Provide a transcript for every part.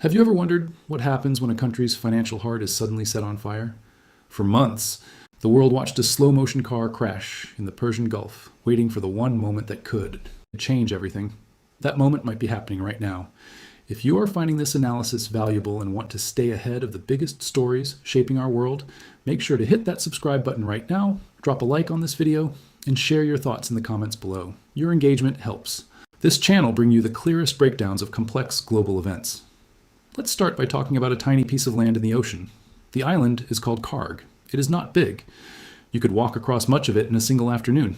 Have you ever wondered what happens when a country's financial heart is suddenly set on fire? For months, the world watched a slow-motion car crash in the Persian Gulf, waiting for the one moment that could change everything. That moment might be happening right now. If you are finding this analysis valuable and want to stay ahead of the biggest stories shaping our world, make sure to hit that subscribe button right now, drop a like on this video, and share your thoughts in the comments below. Your engagement helps. This channel brings you the clearest breakdowns of complex global events. Let's start by talking about a tiny piece of land in the ocean. The island is called Kharg. It is not big. You could walk across much of it in a single afternoon.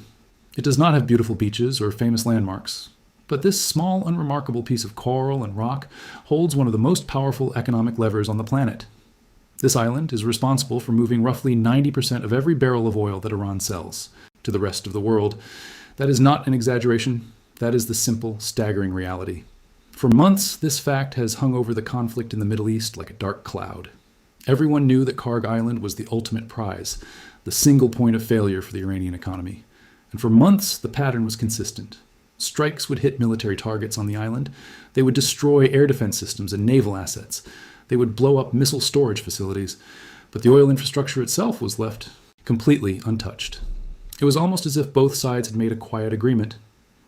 It does not have beautiful beaches or famous landmarks. But this small, unremarkable piece of coral and rock holds one of the most powerful economic levers on the planet. This island is responsible for moving roughly 90% of every barrel of oil that Iran sells to the rest of the world. That is not an exaggeration. That is the simple, staggering reality. For months, this fact has hung over the conflict in the Middle East like a dark cloud. Everyone knew that Kharg Island was the ultimate prize, the single point of failure for the Iranian economy. And for months, the pattern was consistent. Strikes would hit military targets on the island. They would destroy air defense systems and naval assets. They would blow up missile storage facilities. But the oil infrastructure itself was left completely untouched. It was almost as if both sides had made a quiet agreement.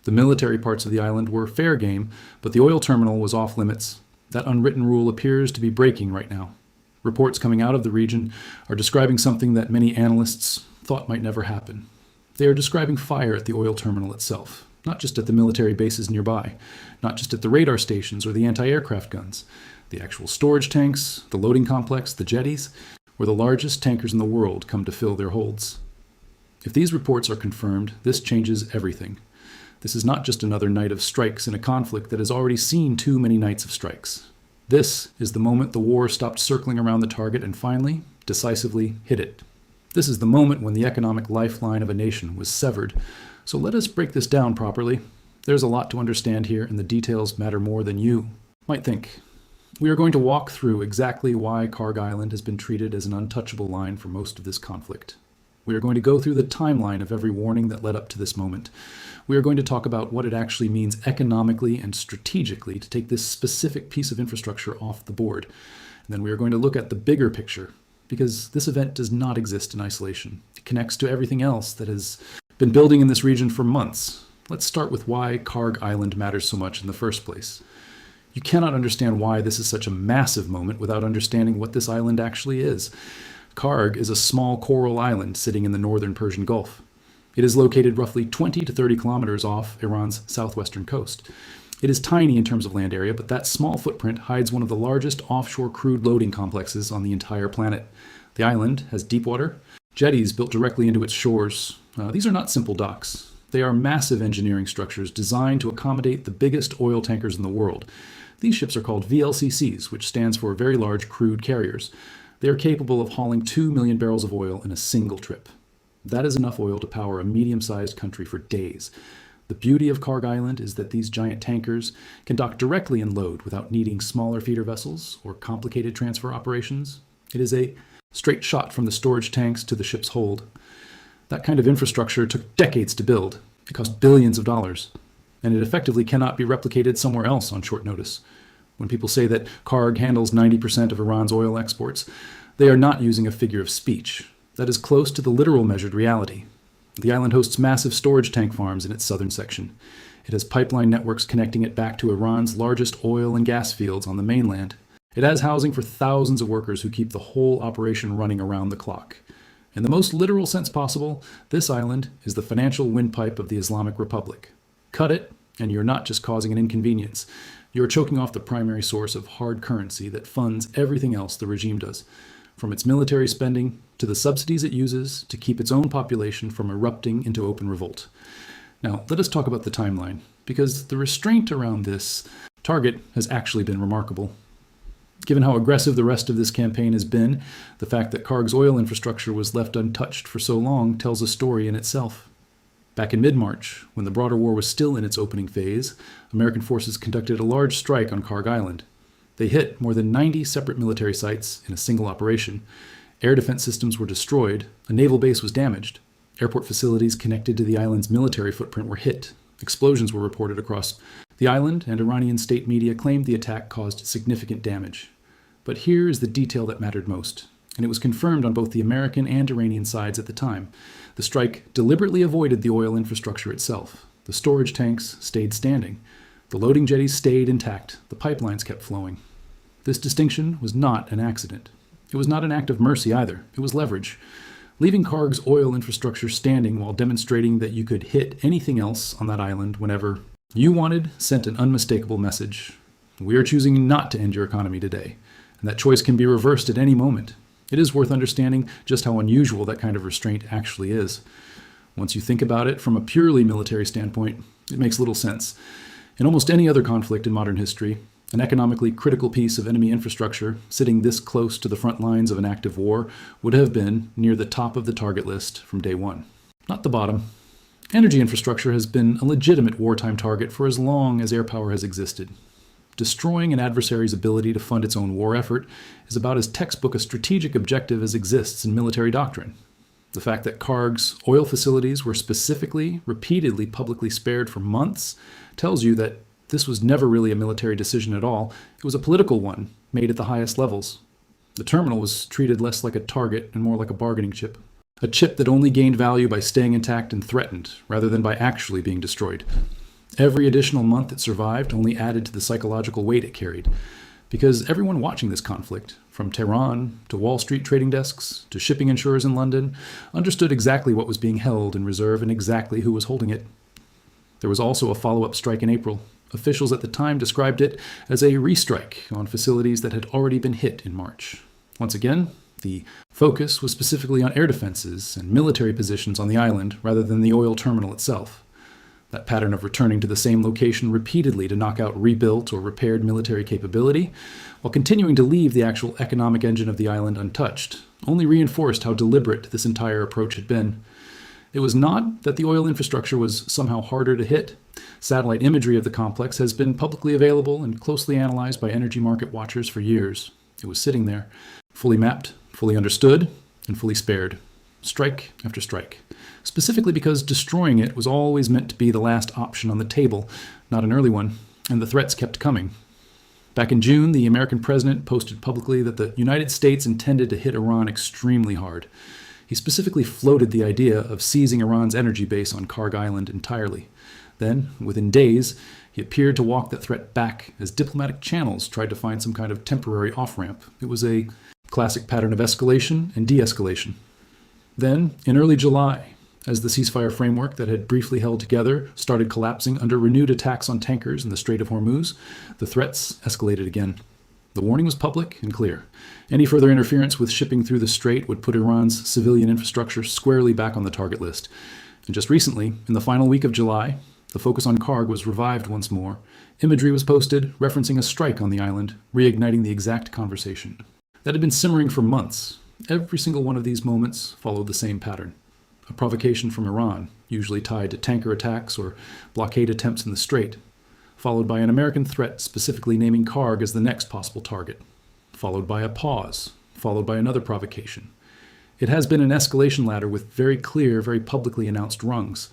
The military parts of the island were fair game, but the oil terminal was off limits. That unwritten rule appears to be breaking right now. Reports coming out of the region are describing something that many analysts thought might never happen. They are describing fire at the oil terminal itself, not just at the military bases nearby, not just at the radar stations or the anti-aircraft guns. The actual storage tanks, the loading complex, the jetties, where the largest tankers in the world come to fill their holds. If these reports are confirmed, this changes everything. This is not just another night of strikes in a conflict that has already seen too many nights of strikes. This is the moment the war stopped circling around the target and finally, decisively hit it. This is the moment when the economic lifeline of a nation was severed. So let us break this down properly. There's a lot to understand here, and the details matter more than you might think. We are going to walk through exactly why Kharg Island has been treated as an untouchable line for most of this conflict. We are going to go through the timeline of every warning that led up to this moment. We are going to talk about what it actually means economically and strategically to take this specific piece of infrastructure off the board. And then we are going to look at the bigger picture, because this event does not exist in isolation. It connects to everything else that has been building in this region for months. Let's start with why Kharg Island matters so much in the first place. You cannot understand why this is such a massive moment without understanding what this island actually is. Kharg is a small coral island sitting in the northern Persian Gulf. It is located roughly 20 to 30 kilometers off Iran's southwestern coast. It is tiny in terms of land area, but that small footprint hides one of the largest offshore crude loading complexes on the entire planet. The island has deep water, jetties built directly into its shores. These are not simple docks. They are massive engineering structures designed to accommodate the biggest oil tankers in the world. These ships are called VLCCs, which stands for Very Large Crude Carriers. They are capable of hauling 2 million barrels of oil in a single trip. That is enough oil to power a medium-sized country for days. The beauty of Kharg Island is that these giant tankers can dock directly and load without needing smaller feeder vessels or complicated transfer operations. It is a straight shot from the storage tanks to the ship's hold. That kind of infrastructure took decades to build. It cost billions of dollars, and it effectively cannot be replicated somewhere else on short notice. When people say that Kharg handles 90% of Iran's oil exports, they are not using a figure of speech. That is close to the literal measured reality. The island hosts massive storage tank farms in its southern section. It has pipeline networks connecting it back to Iran's largest oil and gas fields on the mainland. It has housing for thousands of workers who keep the whole operation running around the clock. In the most literal sense possible, this island is the financial windpipe of the Islamic Republic. Cut it, and you're not just causing an inconvenience. You are choking off the primary source of hard currency that funds everything else the regime does, from its military spending to the subsidies it uses to keep its own population from erupting into open revolt. Now, let us talk about the timeline, because the restraint around this target has actually been remarkable. Given how aggressive the rest of this campaign has been, the fact that Kharg's oil infrastructure was left untouched for so long tells a story in itself. Back in mid-March, when the broader war was still in its opening phase, American forces conducted a large strike on Kharg Island. They hit more than 90 separate military sites in a single operation. Air defense systems were destroyed, a naval base was damaged. Airport facilities connected to the island's military footprint were hit. Explosions were reported across The island and Iranian state media claimed the attack caused significant damage. But here is the detail that mattered most, and it was confirmed on both the American and Iranian sides at the time. The strike deliberately avoided the oil infrastructure itself. The storage tanks stayed standing. The loading jetties stayed intact. The pipelines kept flowing. This distinction was not an accident. It was not an act of mercy either. It was leverage. Leaving Kharg's oil infrastructure standing while demonstrating that you could hit anything else on that island whenever you wanted sent an unmistakable message. We are choosing not to end your economy today, and that choice can be reversed at any moment. It is worth understanding just how unusual that kind of restraint actually is. Once you think about it from a purely military standpoint, it makes little sense. In almost any other conflict in modern history, an economically critical piece of enemy infrastructure sitting this close to the front lines of an active war would have been near the top of the target list from day one, not the bottom. Energy infrastructure has been a legitimate wartime target for as long as air power has existed. Destroying an adversary's ability to fund its own war effort is about as textbook a strategic objective as exists in military doctrine. The fact that Kharg's oil facilities were specifically, repeatedly publicly spared for months tells you that this was never really a military decision at all. It was a political one, made at the highest levels. The terminal was treated less like a target and more like a bargaining chip. A chip that only gained value by staying intact and threatened, rather than by actually being destroyed. Every additional month it survived only added to the psychological weight it carried, because everyone watching this conflict, from Tehran to Wall Street trading desks to shipping insurers in London, understood exactly what was being held in reserve and exactly who was holding it. There was also a follow-up strike in April. Officials at the time described it as a restrike on facilities that had already been hit in March. Once again, the focus was specifically on air defenses and military positions on the island rather than the oil terminal itself. That pattern of returning to the same location repeatedly to knock out rebuilt or repaired military capability, while continuing to leave the actual economic engine of the island untouched, only reinforced how deliberate this entire approach had been. It was not that the oil infrastructure was somehow harder to hit. Satellite imagery of the complex has been publicly available and closely analyzed by energy market watchers for years. It was sitting there, fully mapped, fully understood, and fully spared. Strike after strike. Specifically because destroying it was always meant to be the last option on the table, not an early one, and the threats kept coming. Back in June, the American president posted publicly that the United States intended to hit Iran extremely hard. He specifically floated the idea of seizing Iran's energy base on Kharg Island entirely. Then, within days, he appeared to walk that threat back as diplomatic channels tried to find some kind of temporary off-ramp. It was a classic pattern of escalation and de-escalation. Then, in early July, as the ceasefire framework that had briefly held together started collapsing under renewed attacks on tankers in the Strait of Hormuz, the threats escalated again. The warning was public and clear. Any further interference with shipping through the strait would put Iran's civilian infrastructure squarely back on the target list. And just recently, in the final week of July, the focus on Kharg was revived once more. Imagery was posted referencing a strike on the island, reigniting the exact conversation. That had been simmering for months. Every single one of these moments followed the same pattern. A provocation from Iran, usually tied to tanker attacks or blockade attempts in the strait, followed by an American threat specifically naming Kharg as the next possible target, followed by a pause, followed by another provocation. It has been an escalation ladder with very clear, very publicly announced rungs.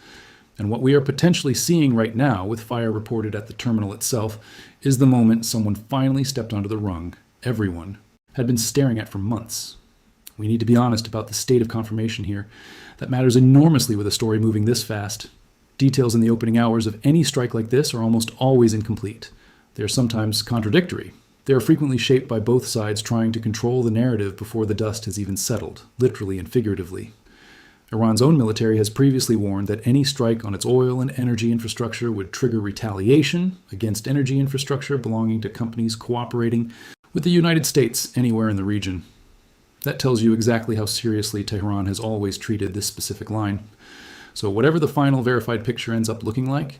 And what we are potentially seeing right now, with fire reported at the terminal itself, is the moment someone finally stepped onto the rung everyone had been staring at for months. We need to be honest about the state of confirmation here. That matters enormously with a story moving this fast. Details in the opening hours of any strike like this are almost always incomplete. They are sometimes contradictory. They are frequently shaped by both sides trying to control the narrative before the dust has even settled, literally and figuratively. Iran's own military has previously warned that any strike on its oil and energy infrastructure would trigger retaliation against energy infrastructure belonging to companies cooperating with the United States anywhere in the region. That tells you exactly how seriously Tehran has always treated this specific line. So whatever the final verified picture ends up looking like,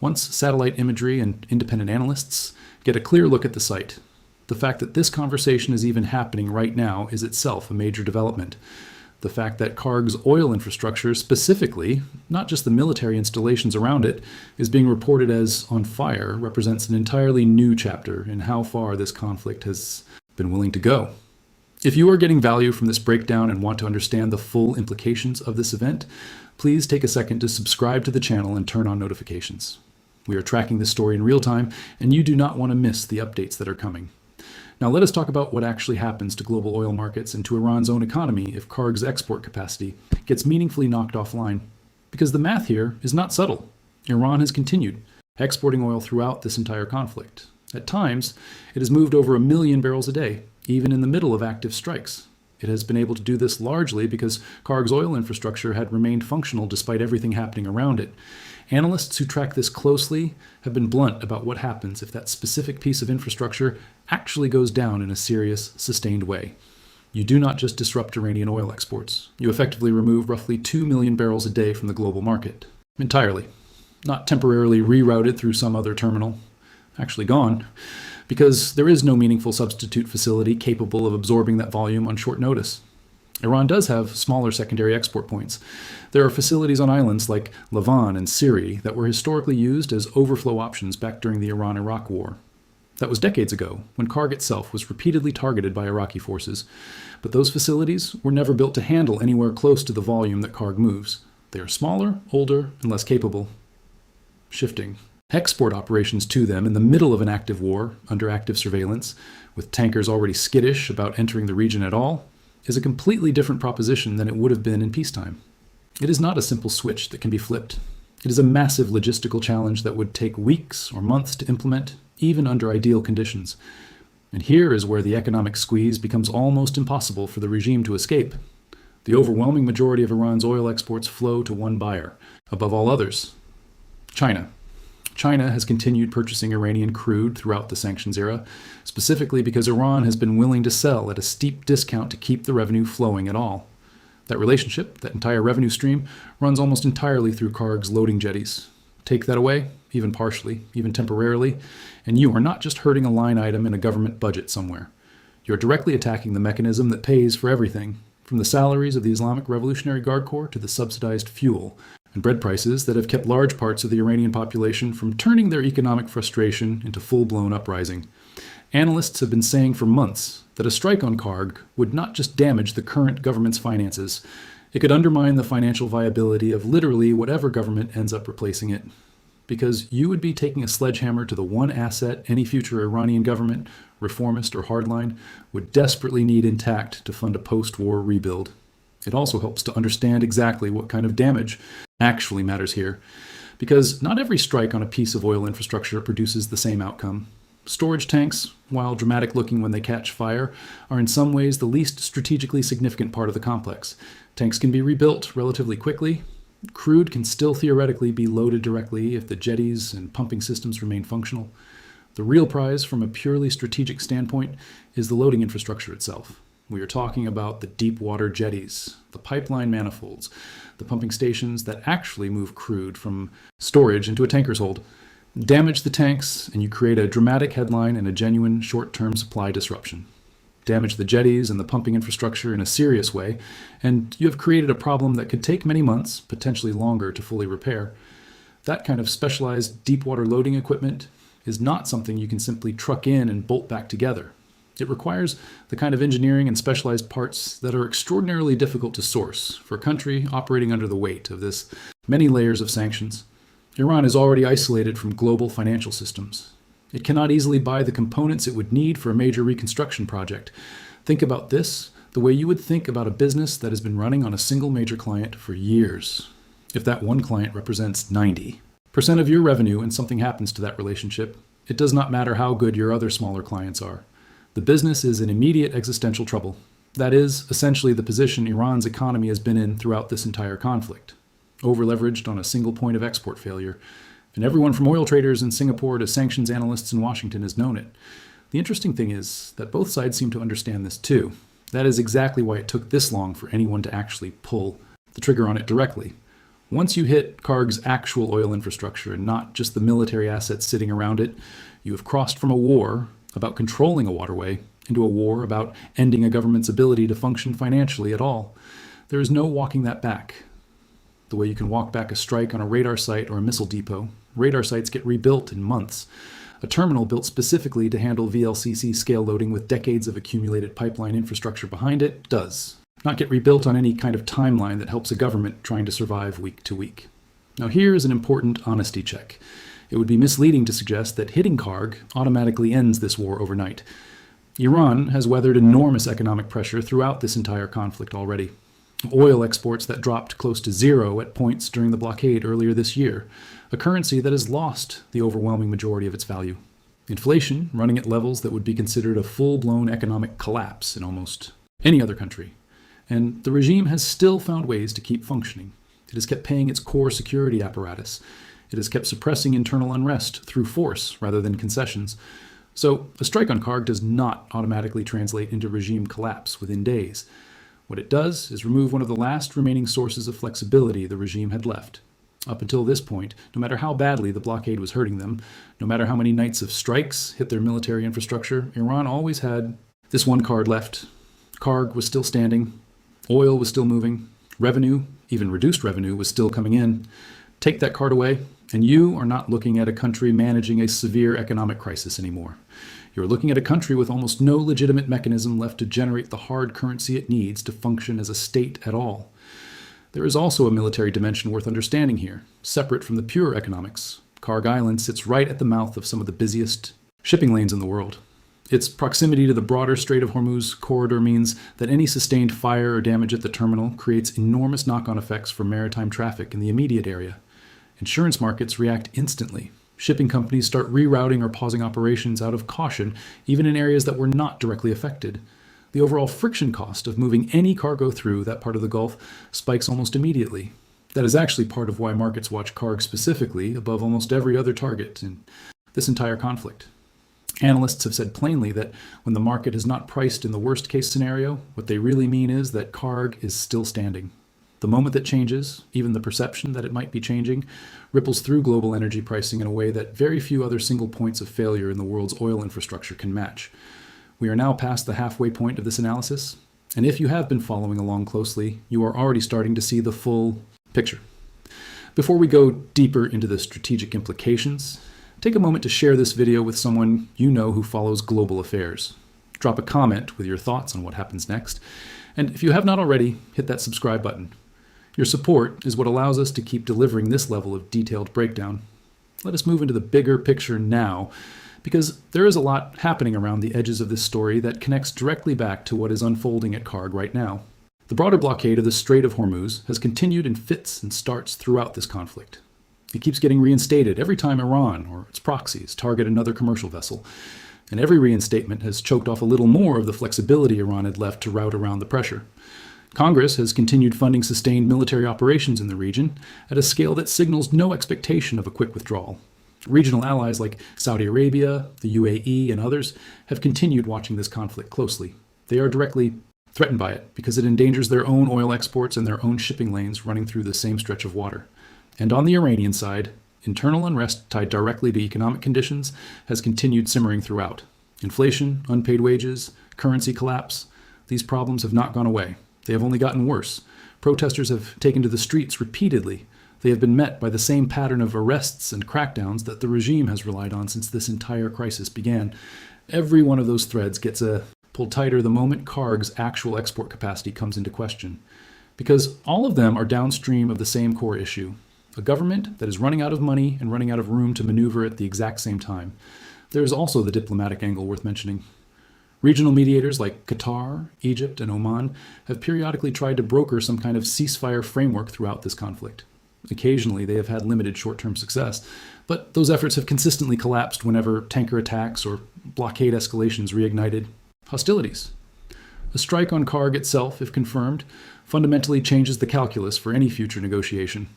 once satellite imagery and independent analysts get a clear look at the site, the fact that this conversation is even happening right now is itself a major development. The fact that Kharg's oil infrastructure specifically, not just the military installations around it, is being reported as on fire represents an entirely new chapter in how far this conflict has been willing to go. If you are getting value from this breakdown and want to understand the full implications of this event, please take a second to subscribe to the channel and turn on notifications. We are tracking this story in real time, and you do not want to miss the updates that are coming. Now let us talk about what actually happens to global oil markets and to Iran's own economy if Kharg's export capacity gets meaningfully knocked offline. Because the math here is not subtle. Iran has continued exporting oil throughout this entire conflict. At times, it has moved over 1 million barrels a day, even in the middle of active strikes. It has been able to do this largely because Kharg's oil infrastructure had remained functional despite everything happening around it. Analysts who track this closely have been blunt about what happens if that specific piece of infrastructure actually goes down in a serious, sustained way. You do not just disrupt Iranian oil exports. You effectively remove roughly 2 million barrels a day from the global market. Entirely. Not temporarily rerouted through some other terminal. Actually gone. Because there is no meaningful substitute facility capable of absorbing that volume on short notice. Iran does have smaller secondary export points. There are facilities on islands like Lavon and Siri that were historically used as overflow options back during the Iran-Iraq War. That was decades ago, when Kharg itself was repeatedly targeted by Iraqi forces. But those facilities were never built to handle anywhere close to the volume that Kharg moves. They are smaller, older, and less capable. Shifting export operations to them in the middle of an active war, under active surveillance, with tankers already skittish about entering the region at all, is a completely different proposition than it would have been in peacetime. It is not a simple switch that can be flipped. It is a massive logistical challenge that would take weeks or months to implement, even under ideal conditions. And here is where the economic squeeze becomes almost impossible for the regime to escape. The overwhelming majority of Iran's oil exports flow to one buyer, above all others: China. China has continued purchasing Iranian crude throughout the sanctions era, specifically because Iran has been willing to sell at a steep discount to keep the revenue flowing at all. That relationship, that entire revenue stream, runs almost entirely through Kharg's loading jetties. Take that away, even partially, even temporarily, and you are not just hurting a line item in a government budget somewhere. You're directly attacking the mechanism that pays for everything, from the salaries of the Islamic Revolutionary Guard Corps to the subsidized fuel and bread prices that have kept large parts of the Iranian population from turning their economic frustration into full-blown uprising. Analysts have been saying for months that a strike on Kharg would not just damage the current government's finances, it could undermine the financial viability of literally whatever government ends up replacing it. Because you would be taking a sledgehammer to the one asset any future Iranian government, reformist or hardline, would desperately need intact to fund a post-war rebuild. It also helps to understand exactly what kind of damage actually matters here, because not every strike on a piece of oil infrastructure produces the same outcome. Storage tanks, while dramatic looking when they catch fire, are in some ways the least strategically significant part of the complex. Tanks can be rebuilt relatively quickly. Crude can still theoretically be loaded directly if the jetties and pumping systems remain functional. The real prize from a purely strategic standpoint is the loading infrastructure itself. We are talking about the deep water jetties, the pipeline manifolds, the pumping stations that actually move crude from storage into a tanker's hold. Damage the tanks, and you create a dramatic headline and a genuine short-term supply disruption. Damage the jetties and the pumping infrastructure in a serious way, and you have created a problem that could take many months, potentially longer, to fully repair. That kind of specialized deep-water loading equipment is not something you can simply truck in and bolt back together. It requires the kind of engineering and specialized parts that are extraordinarily difficult to source for a country operating under the weight of this many layers of sanctions. Iran is already isolated from global financial systems. It cannot easily buy the components it would need for a major reconstruction project. Think about this the way you would think about a business that has been running on a single major client for years. If that one client represents 90% of your revenue and something happens to that relationship, it does not matter how good your other smaller clients are. The business is in immediate existential trouble. That is essentially the position Iran's economy has been in throughout this entire conflict. Over-leveraged on a single point of export failure. And everyone from oil traders in Singapore to sanctions analysts in Washington has known it. The interesting thing is that both sides seem to understand this too. That is exactly why it took this long for anyone to actually pull the trigger on it directly. Once you hit Kharg's actual oil infrastructure and not just the military assets sitting around it, you have crossed from a war about controlling a waterway into a war about ending a government's ability to function financially at all. There is no walking that back. The way you can walk back a strike on a radar site or a missile depot. Radar sites get rebuilt in months. A terminal built specifically to handle VLCC scale loading with decades of accumulated pipeline infrastructure behind it does not get rebuilt on any kind of timeline that helps a government trying to survive week to week. Now here is an important honesty check. It would be misleading to suggest that hitting Kharg automatically ends this war overnight. Iran has weathered enormous economic pressure throughout this entire conflict already. Oil exports that dropped close to zero at points during the blockade earlier this year, a currency that has lost the overwhelming majority of its value. Inflation running at levels that would be considered a full-blown economic collapse in almost any other country. And the regime has still found ways to keep functioning. It has kept paying its core security apparatus. It has kept suppressing internal unrest through force rather than concessions. So a strike on Kharg does not automatically translate into regime collapse within days. What it does is remove one of the last remaining sources of flexibility the regime had left. Up until this point, no matter how badly the blockade was hurting them, no matter how many nights of strikes hit their military infrastructure, Iran always had this one card left. Kharg was still standing. Oil was still moving. Revenue, even reduced revenue, was still coming in. Take that card away, and you are not looking at a country managing a severe economic crisis anymore. You're looking at a country with almost no legitimate mechanism left to generate the hard currency it needs to function as a state at all. There is also a military dimension worth understanding here, separate from the pure economics. Kharg Island sits right at the mouth of some of the busiest shipping lanes in the world. Its proximity to the broader Strait of Hormuz corridor means that any sustained fire or damage at the terminal creates enormous knock-on effects for maritime traffic in the immediate area. Insurance markets react instantly. Shipping companies start rerouting or pausing operations out of caution, even in areas that were not directly affected. The overall friction cost of moving any cargo through that part of the Gulf spikes almost immediately. That is actually part of why markets watch Kharg specifically above almost every other target in this entire conflict. Analysts have said plainly that when the market is not priced in the worst-case scenario, what they really mean is that Kharg is still standing. The moment that changes, even the perception that it might be changing, ripples through global energy pricing in a way that very few other single points of failure in the world's oil infrastructure can match. We are now past the halfway point of this analysis, and if you have been following along closely, you are already starting to see the full picture. Before we go deeper into the strategic implications, take a moment to share this video with someone you know who follows global affairs. Drop a comment with your thoughts on what happens next, and if you have not already, hit that subscribe button. Your support is what allows us to keep delivering this level of detailed breakdown. Let us move into the bigger picture now, because there is a lot happening around the edges of this story that connects directly back to what is unfolding at Kharg right now. The broader blockade of the Strait of Hormuz has continued in fits and starts throughout this conflict. It keeps getting reinstated every time Iran or its proxies target another commercial vessel, and every reinstatement has choked off a little more of the flexibility Iran had left to route around the pressure. Congress has continued funding sustained military operations in the region at a scale that signals no expectation of a quick withdrawal. Regional allies like Saudi Arabia, the UAE, and others have continued watching this conflict closely. They are directly threatened by it because it endangers their own oil exports and their own shipping lanes running through the same stretch of water. And on the Iranian side, internal unrest tied directly to economic conditions has continued simmering throughout. Inflation, unpaid wages, currency collapse, these problems have not gone away. They have only gotten worse. Protesters have taken to the streets repeatedly. They have been met by the same pattern of arrests and crackdowns that the regime has relied on since this entire crisis began. Every one of those threads gets pulled tighter the moment Kharg's actual export capacity comes into question. Because all of them are downstream of the same core issue. A government that is running out of money and running out of room to maneuver at the exact same time. There is also the diplomatic angle worth mentioning. Regional mediators like Qatar, Egypt, and Oman have periodically tried to broker some kind of ceasefire framework throughout this conflict. Occasionally, they have had limited short-term success, but those efforts have consistently collapsed whenever tanker attacks or blockade escalations reignited hostilities. A strike on Kharg itself, if confirmed, fundamentally changes the calculus for any future negotiation.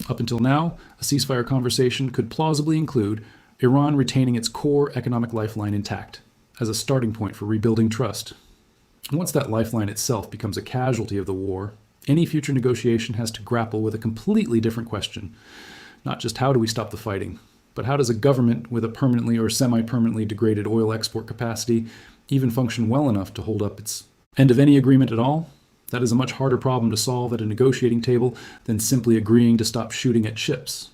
Up until now, a ceasefire conversation could plausibly include Iran retaining its core economic lifeline intact, as a starting point for rebuilding trust. Once that lifeline itself becomes a casualty of the war, any future negotiation has to grapple with a completely different question. Not just how do we stop the fighting, but how does a government with a permanently or semi-permanently degraded oil export capacity even function well enough to hold up its end of any agreement at all? That is a much harder problem to solve at a negotiating table than simply agreeing to stop shooting at ships.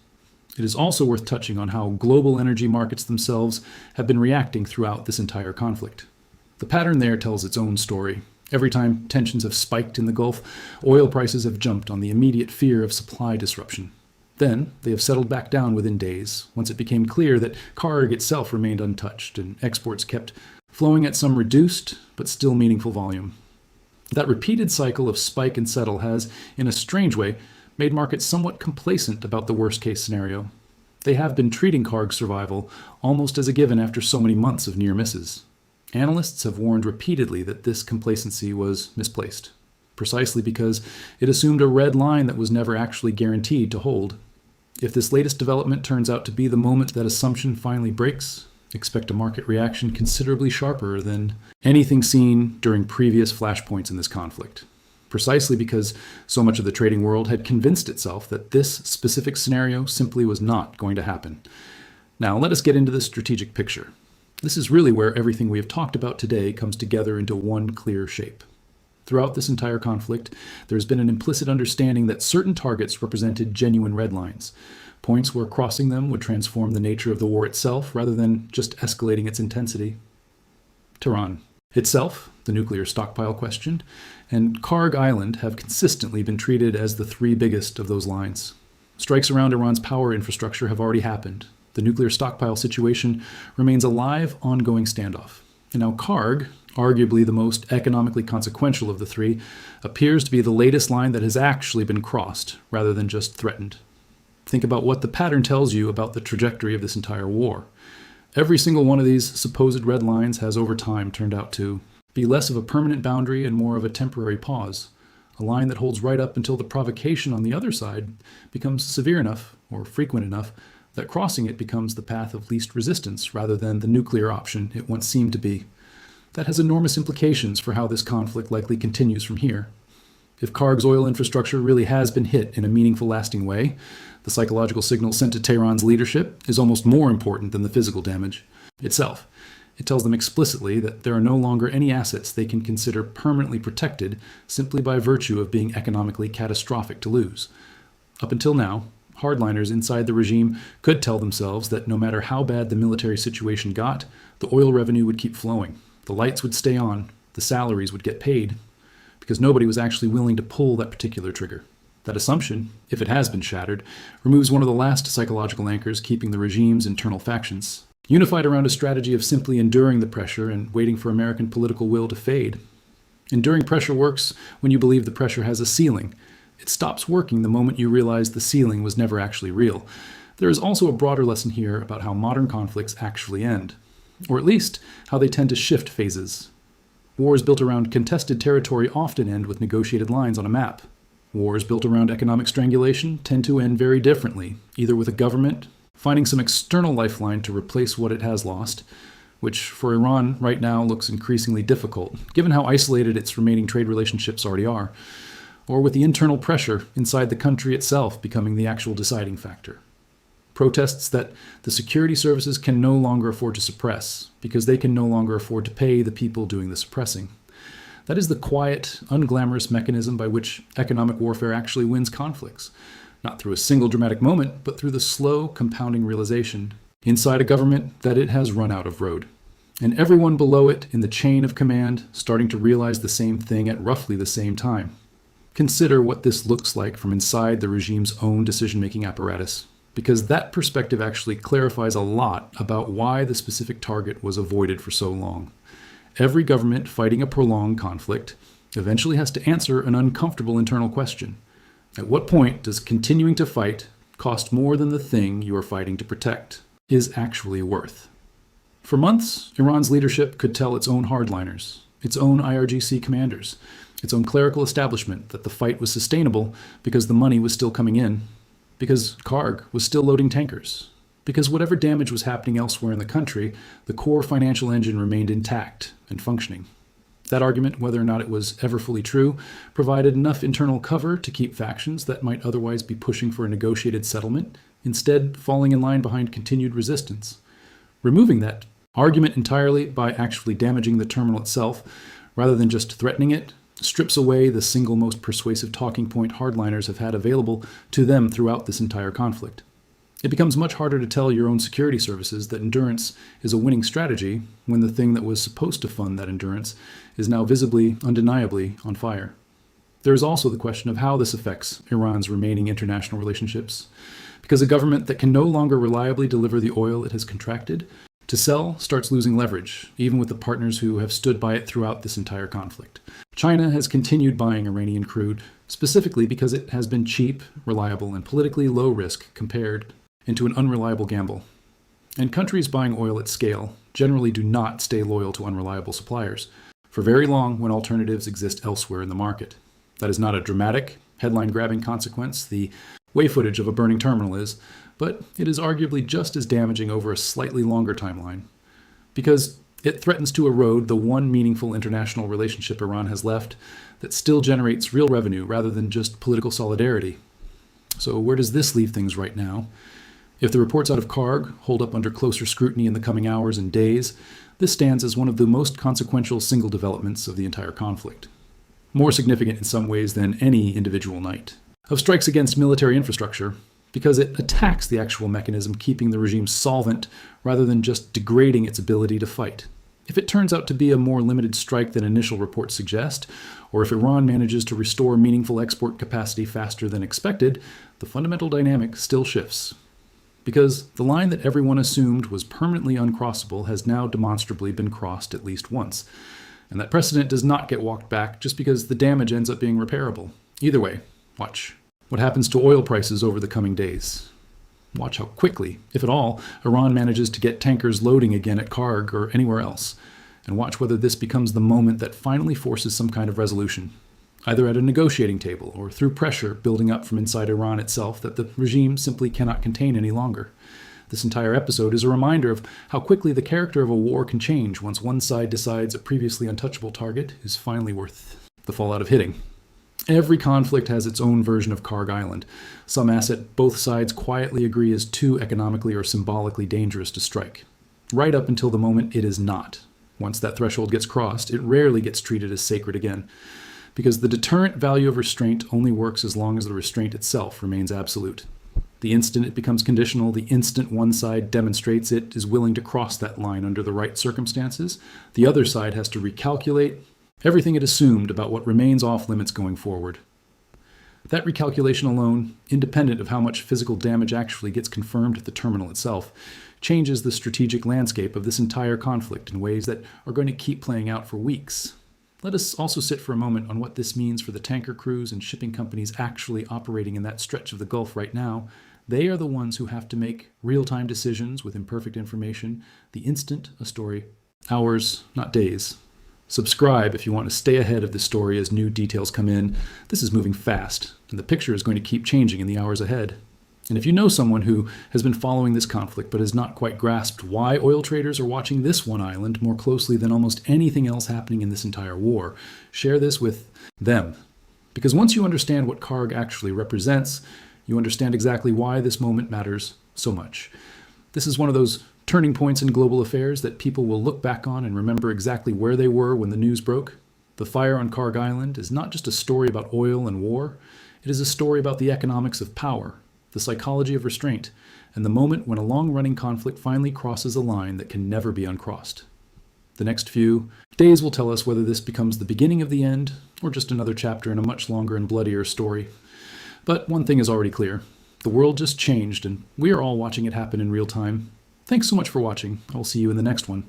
It is also worth touching on how global energy markets themselves have been reacting throughout this entire conflict. The pattern there tells its own story. Every time tensions have spiked in the Gulf, oil prices have jumped on the immediate fear of supply disruption. Then they have settled back down within days, once it became clear that Kharg itself remained untouched and exports kept flowing at some reduced but still meaningful volume. That repeated cycle of spike and settle has, in a strange way, made markets somewhat complacent about the worst-case scenario. They have been treating Kharg's survival almost as a given after so many months of near misses. Analysts have warned repeatedly that this complacency was misplaced, precisely because it assumed a red line that was never actually guaranteed to hold. If this latest development turns out to be the moment that assumption finally breaks, expect a market reaction considerably sharper than anything seen during previous flashpoints in this conflict, precisely because so much of the trading world had convinced itself that this specific scenario simply was not going to happen. Now, let us get into the strategic picture. This is really where everything we have talked about today comes together into one clear shape. Throughout this entire conflict, there has been an implicit understanding that certain targets represented genuine red lines, points where crossing them would transform the nature of the war itself rather than just escalating its intensity. Tehran itself, the nuclear stockpile question, and Kharg Island have consistently been treated as the three biggest of those lines. Strikes around Iran's power infrastructure have already happened. The nuclear stockpile situation remains a live, ongoing standoff. And now Kharg, arguably the most economically consequential of the three, appears to be the latest line that has actually been crossed, rather than just threatened. Think about what the pattern tells you about the trajectory of this entire war. Every single one of these supposed red lines has over time turned out to be less of a permanent boundary and more of a temporary pause, a line that holds right up until the provocation on the other side becomes severe enough or frequent enough that crossing it becomes the path of least resistance rather than the nuclear option it once seemed to be. That has enormous implications for how this conflict likely continues from here. If Kharg's oil infrastructure really has been hit in a meaningful, lasting way, the psychological signal sent to Tehran's leadership is almost more important than the physical damage itself. It tells them explicitly that there are no longer any assets they can consider permanently protected simply by virtue of being economically catastrophic to lose. Up until now, hardliners inside the regime could tell themselves that no matter how bad the military situation got, the oil revenue would keep flowing, the lights would stay on, the salaries would get paid, because nobody was actually willing to pull that particular trigger. That assumption, if it has been shattered, removes one of the last psychological anchors keeping the regime's internal factions, unified around a strategy of simply enduring the pressure and waiting for American political will to fade. Enduring pressure works when you believe the pressure has a ceiling. It stops working the moment you realize the ceiling was never actually real. There is also a broader lesson here about how modern conflicts actually end, or at least how they tend to shift phases. Wars built around contested territory often end with negotiated lines on a map. Wars built around economic strangulation tend to end very differently, either with a government finding some external lifeline to replace what it has lost, which for Iran right now looks increasingly difficult, given how isolated its remaining trade relationships already are, or with the internal pressure inside the country itself becoming the actual deciding factor. Protests that the security services can no longer afford to suppress, because they can no longer afford to pay the people doing the suppressing. That is the quiet, unglamorous mechanism by which economic warfare actually wins conflicts, not through a single dramatic moment, but through the slow, compounding realization inside a government that it has run out of road. And everyone below it in the chain of command starting to realize the same thing at roughly the same time. Consider what this looks like from inside the regime's own decision-making apparatus, because that perspective actually clarifies a lot about why the specific target was avoided for so long. Every government fighting a prolonged conflict eventually has to answer an uncomfortable internal question. At what point does continuing to fight cost more than the thing you are fighting to protect is actually worth? For months, Iran's leadership could tell its own hardliners, its own IRGC commanders, its own clerical establishment that the fight was sustainable because the money was still coming in, because Kharg was still loading tankers, because whatever damage was happening elsewhere in the country, the core financial engine remained intact and functioning. That argument, whether or not it was ever fully true, provided enough internal cover to keep factions that might otherwise be pushing for a negotiated settlement, instead falling in line behind continued resistance. Removing that argument entirely by actually damaging the terminal itself, rather than just threatening it, strips away the single most persuasive talking point hardliners have had available to them throughout this entire conflict. It becomes much harder to tell your own security services that endurance is a winning strategy when the thing that was supposed to fund that endurance is now visibly, undeniably on fire. There is also the question of how this affects Iran's remaining international relationships, Because a government that can no longer reliably deliver the oil it has contracted to sell starts losing leverage, even with the partners who have stood by it throughout this entire conflict. China has continued buying Iranian crude, specifically because it has been cheap, reliable, and politically low risk compared into an unreliable gamble. And countries buying oil at scale generally do not stay loyal to unreliable suppliers for very long when alternatives exist elsewhere in the market. That is not a dramatic, headline-grabbing consequence the way footage of a burning terminal is, but it is arguably just as damaging over a slightly longer timeline, because it threatens to erode the one meaningful international relationship Iran has left that still generates real revenue rather than just political solidarity. So where does this leave things right now? If the reports out of Kharg hold up under closer scrutiny in the coming hours and days, this stands as one of the most consequential single developments of the entire conflict. More significant in some ways than any individual night. Of strikes against military infrastructure, because it attacks the actual mechanism keeping the regime solvent rather than just degrading its ability to fight. If it turns out to be a more limited strike than initial reports suggest, or if Iran manages to restore meaningful export capacity faster than expected, the fundamental dynamic still shifts. Because the line that everyone assumed was permanently uncrossable has now demonstrably been crossed at least once. And that precedent does not get walked back just because the damage ends up being repairable. Either way, watch what happens to oil prices over the coming days. Watch how quickly, if at all, Iran manages to get tankers loading again at Kharg or anywhere else. And watch whether this becomes the moment that finally forces some kind of resolution, either at a negotiating table or through pressure building up from inside Iran itself that the regime simply cannot contain any longer. This entire episode is a reminder of how quickly the character of a war can change once one side decides a previously untouchable target is finally worth the fallout of hitting. Every conflict has its own version of Kharg Island, some asset both sides quietly agree is too economically or symbolically dangerous to strike, right up until the moment it is not. Once that threshold gets crossed, it rarely gets treated as sacred again, because the deterrent value of restraint only works as long as the restraint itself remains absolute. The instant it becomes conditional, the instant one side demonstrates it is willing to cross that line under the right circumstances, the other side has to recalculate everything it assumed about what remains off limits going forward. That recalculation alone, independent of how much physical damage actually gets confirmed at the terminal itself, changes the strategic landscape of this entire conflict in ways that are going to keep playing out for weeks. Let us also sit for a moment on what this means for the tanker crews and shipping companies actually operating in that stretch of the Gulf right now. They are the ones who have to make real-time decisions with imperfect information, the instant a story, hours, not days. Subscribe if you want to stay ahead of the story as new details come in. This is moving fast, and the picture is going to keep changing in the hours ahead. And if you know someone who has been following this conflict but has not quite grasped why oil traders are watching this one island more closely than almost anything else happening in this entire war, share this with them. Because once you understand what Kharg actually represents, you understand exactly why this moment matters so much. This is one of those turning points in global affairs that people will look back on and remember exactly where they were when the news broke. The fire on Kharg Island is not just a story about oil and war. It is a story about the economics of power, the psychology of restraint, and the moment when a long-running conflict finally crosses a line that can never be uncrossed. The next few days will tell us whether this becomes the beginning of the end or just another chapter in a much longer and bloodier story. But one thing is already clear. The world just changed, and we are all watching it happen in real time. Thanks so much for watching. I'll see you in the next one.